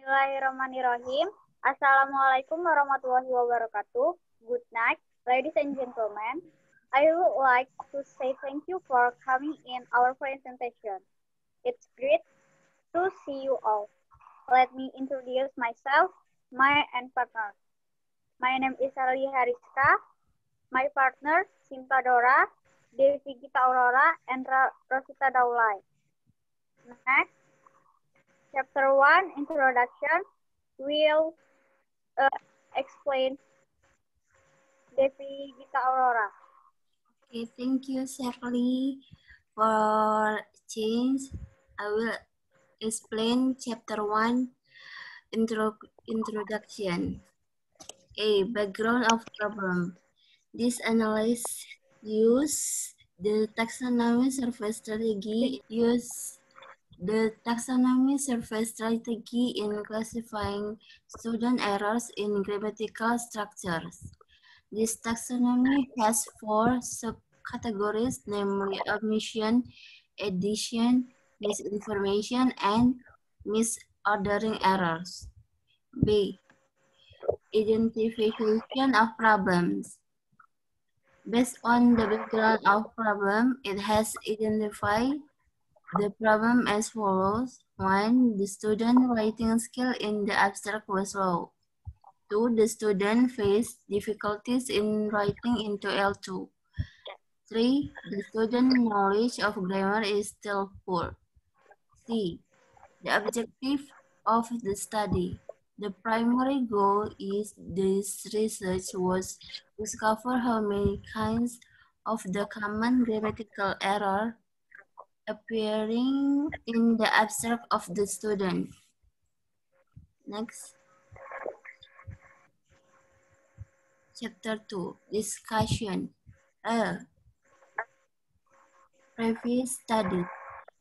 Bismillahirrahmanirrahim. Assalamualaikum warahmatullahi wabarakatuh. Good night, ladies and gentlemen. I would like to say thank you for coming in our presentation. It's great to see you all. Let me introduce myself, my and partner. My name is Ali Hariska. My partner, Sinta Dora, Devi Gita Aurora, and Rosita Daulay. Next, Chapter 1, Introduction, will explain Devi Gita Aurora. Okay, thank you, Shirley. For change, I will explain Chapter 1, Introduction. A background of problem. This analysis use the taxonomy survey strategy in classifying student errors in grammatical structures. This taxonomy has 4 subcategories, namely omission, addition, misinformation, and misordering errors. B. Identification of problems. Based on the background of problem, it has identified the problem as follows. 1. The student writing skill in the abstract was low. 2. The student faced difficulties in writing into L2. 3. The student knowledge of grammar is still poor. C. The objective of the study. The primary goal is this research was to discover how many kinds of the common grammatical error appearing in the abstract of the student. Next. Chapter 2, Discussion. Previous study.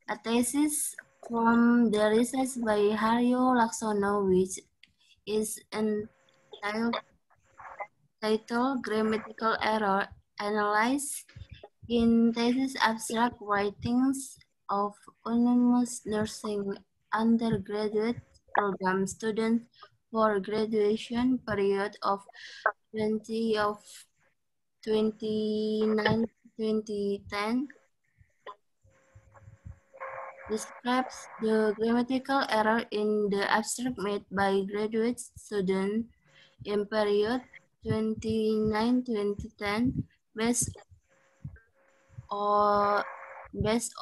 A thesis from the research by Haryo Laksono, which is entitled Grammatical Error Analyzed in Thesis Abstract Writings of Anonymous Nursing Undergraduate Program Students for Graduation Period of 2009-2010 describes the grammatical error in the abstract made by graduate students in period 2009-2010 based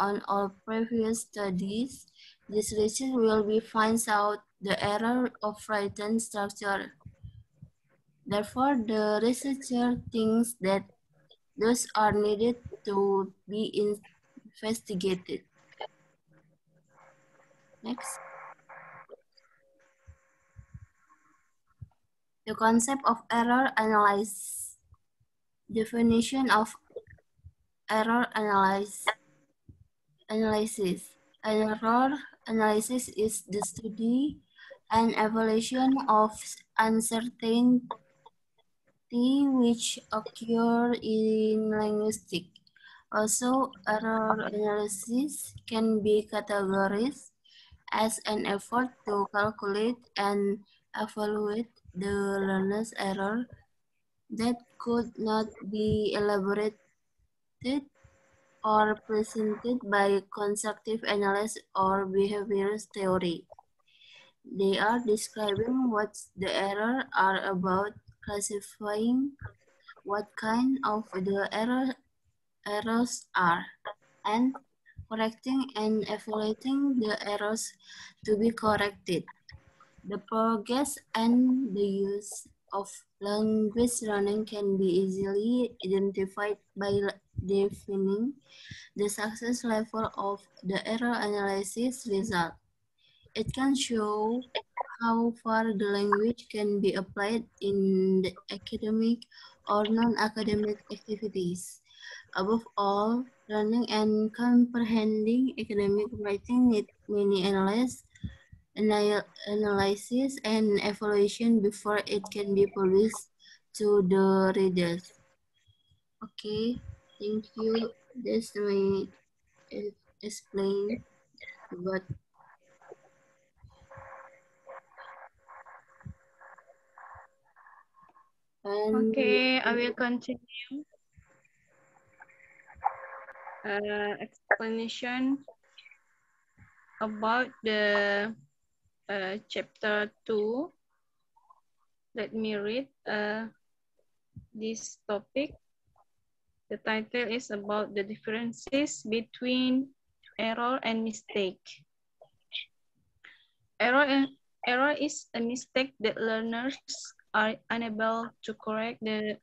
on all previous studies. This research will be finds out the error of written structure. Therefore, the researcher thinks that those are needed to be investigated. Next. The concept of error analysis. Definition of error analysis. Error analysis is the study and evaluation of uncertainty which occur in linguistics. Also, error analysis can be categorized as an effort to calculate and evaluate the learner's error that could not be elaborated or presented by constructive analysis or behavior theory. They are describing what the errors are about, classifying what kind of the errors are, and correcting and evaluating the errors to be corrected. The progress and the use of language learning can be easily identified by defining the success level of the error analysis result. It can show how far the language can be applied in the academic or non-academic activities. Above all, learning and comprehending academic writing need many analysis and evaluation before it can be published to the readers. Okay, thank you. That's my explain about And Okay, I will continue. Explanation about the chapter 2. Let me read this topic. The title is about the differences between error and mistake. Error is a mistake that learners are unable to correct the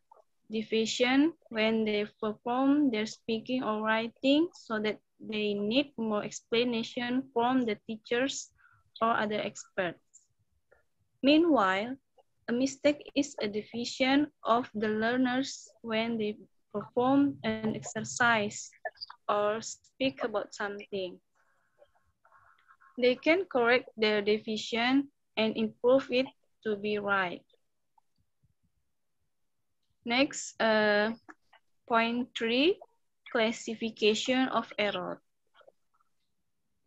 deviation when they perform their speaking or writing, so that they need more explanation from the teachers or other experts. Meanwhile, a mistake is a deviation of the learners when they perform an exercise or speak about something. They can correct their deviation and improve it to be right. Next, point 3, classification of error.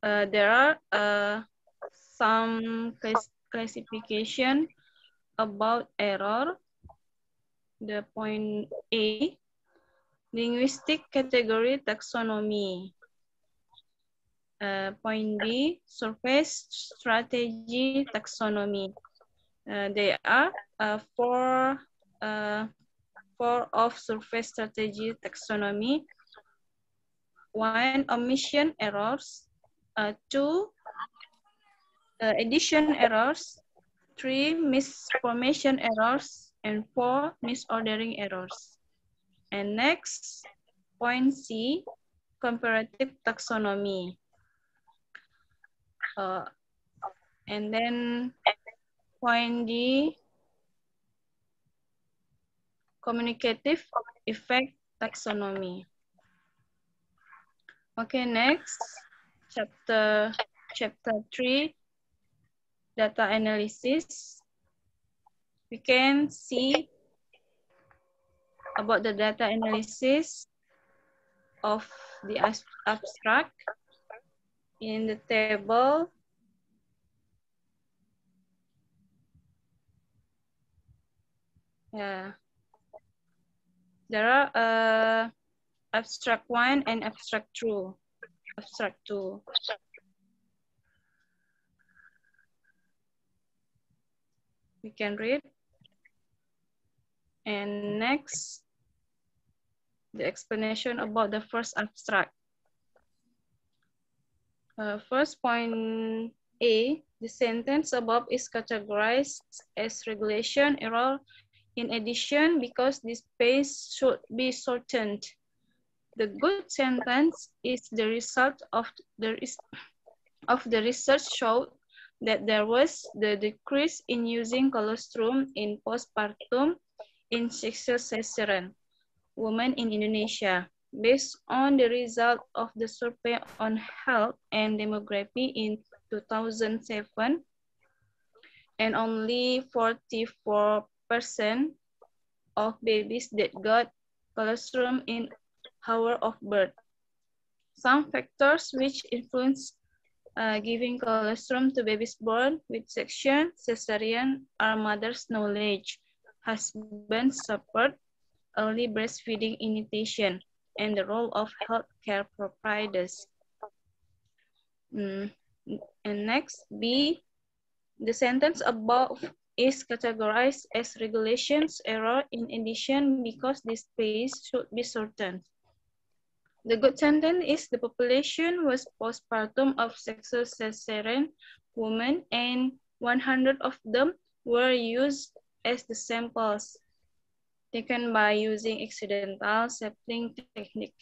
There are some classification about error. The point A, linguistic category taxonomy. Point B, surface strategy taxonomy. There are four of surface strategy taxonomy. 1, omission errors. 2, addition errors. 3, misformation errors. And 4, misordering errors. And next, point C, comparative taxonomy. And then point D, communicative effect taxonomy. Okay, next, chapter 3, data analysis. We can see about the data analysis of the abstract in the table. Yeah. There are abstract 1 and abstract 2. We can read. And next, the explanation about the first abstract. First point A, the sentence above is categorized as regulation error in addition because this space should be shortened. The good sentence is the result of the research showed that there was the decrease in using colostrum in postpartum in sexual cesarean women in Indonesia, based on the result of the survey on health and demography in 2007, and only 44% of babies that got colostrum in hour of birth. Some factors which influence giving colostrum to babies born with section cesarean are mother's knowledge, husband support, early breastfeeding initiation, and the role of healthcare providers. And next, B, the sentence above is categorized as regulations error in addition because this space should be shortened. The good sentence is the population was postpartum of sexual cesarean women and 100 of them were used as the samples taken by using accidental sampling technique.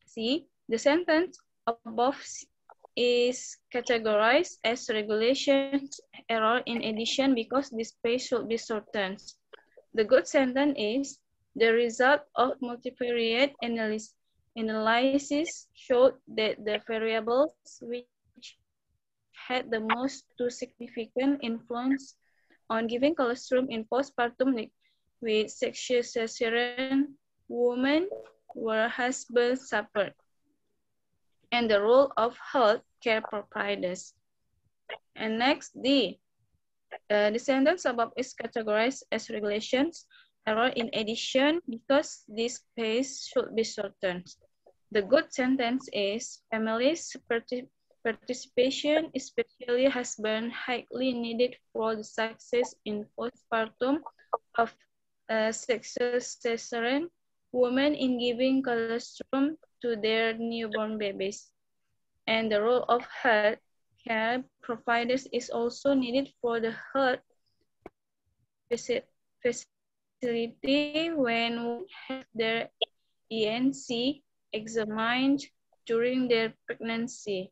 C, the sentence above is categorized as regulations error in addition because this space should be shortened. The good sentence is the result of multivariate analysis showed that the variables which had the most significant influence on giving colostrum in postpartum with sexual cesarean women were husband support and the role of health care providers. And next, D, The sentence above is categorized as regulations error in addition because this space should be shortened. The good sentence is families participation, especially has been highly needed for the success in postpartum of cesarean women in giving colostrum to their newborn babies. And the role of health care providers is also needed for the health facility when women have their ENC examined during their pregnancy.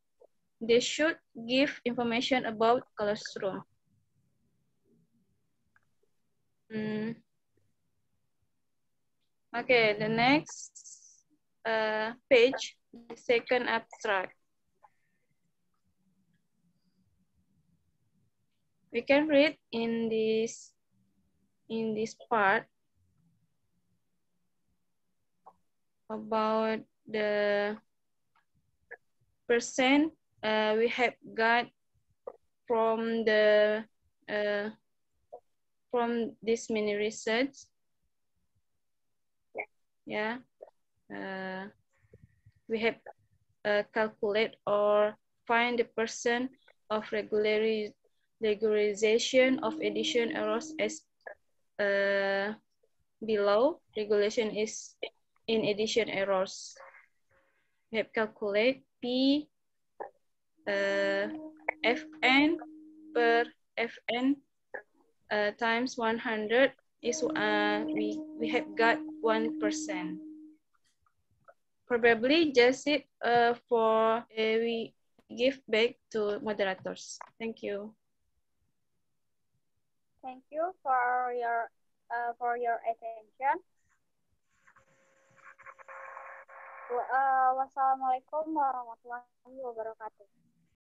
They should give information about colostrum. Okay, the next page, the second abstract. We can read in this part about the percent we have got from the from this mini research. Yeah, we have calculate or find the percent of regularization of addition errors as below. Regulation is in addition errors. We have calculate P Fn per Fn times 100 is we have got 1%. Probably just it for we give back to moderators. Thank you. Thank you for your attention. Wassalamualaikum warahmatullahi wabarakatuh.